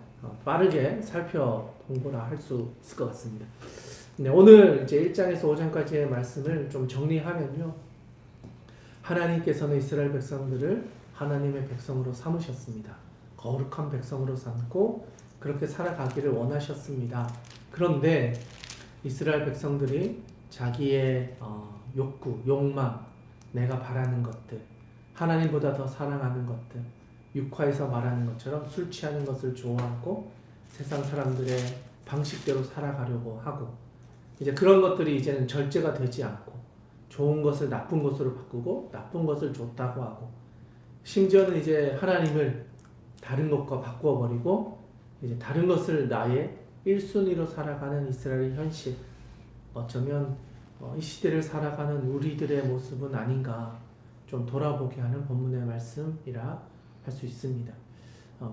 빠르게 살펴보라 할 수 있을 것 같습니다. 네, 오늘 이제 1장에서 5장까지의 말씀을 좀 정리하면요. 하나님께서는 이스라엘 백성들을 하나님의 백성으로 삼으셨습니다. 거룩한 백성으로 삼고 그렇게 살아가기를 원하셨습니다. 그런데 이스라엘 백성들이 자기의 욕구, 욕망, 내가 바라는 것들, 하나님보다 더 사랑하는 것들, 육화에서 말하는 것처럼 술 취하는 것을 좋아하고 세상 사람들의 방식대로 살아가려고 하고 이제 그런 것들이 이제는 절제가 되지 않고 좋은 것을 나쁜 것으로 바꾸고 나쁜 것을 좋다고 하고 심지어는 이제 하나님을 다른 것과 바꾸어 버리고 이제 다른 것을 나의 1순위로 살아가는 이스라엘의 현실, 어쩌면 이 시대를 살아가는 우리들의 모습은 아닌가 좀 돌아보게 하는 본문의 말씀이라 할 수 있습니다.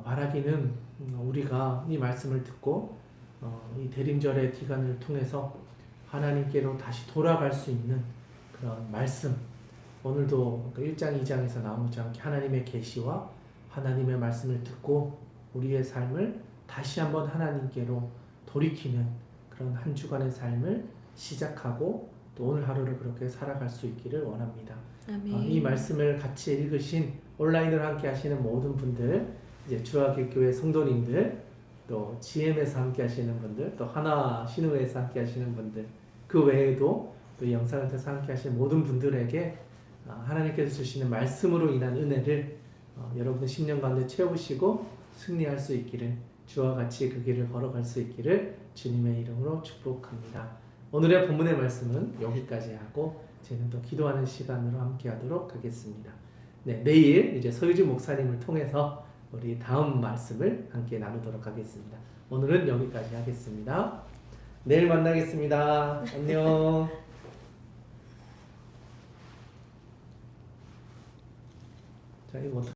바라기는 우리가 이 말씀을 듣고 이 대림절의 기간을 통해서 하나님께로 다시 돌아갈 수 있는 그런 말씀, 오늘도 1장, 2장에서 나오지 않게 하나님의 계시와 하나님의 말씀을 듣고 우리의 삶을 다시 한번 하나님께로 돌이키는 그런 한 주간의 삶을 시작하고 또 오늘 하루를 그렇게 살아갈 수 있기를 원합니다. 이 말씀을 같이 읽으신 온라인으로 함께 하시는 모든 분들, 이제 주하길교회 성도님들, 또 GM에서 함께 하시는 분들, 또 하나 신우회에서 함께 하시는 분들, 그 외에도 또 영상을 통해서 함께 하시는 모든 분들에게 하나님께서 주시는 말씀으로 인한 은혜를 여러분의 10년 가운데 채우시고 승리할 수 있기를, 주와 같이 그 길을 걸어갈 수 있기를 주님의 이름으로 축복합니다. 오늘의 본문의 말씀은 여기까지 하고 저희는 또 기도하는 시간으로 함께 하도록 하겠습니다. 네, 내일 이제 서유진 목사님을 통해서 우리 다음 말씀을 함께 나누도록 하겠습니다. 오늘은 여기까지 하겠습니다. 내일 만나겠습니다. 안녕. 자, 이거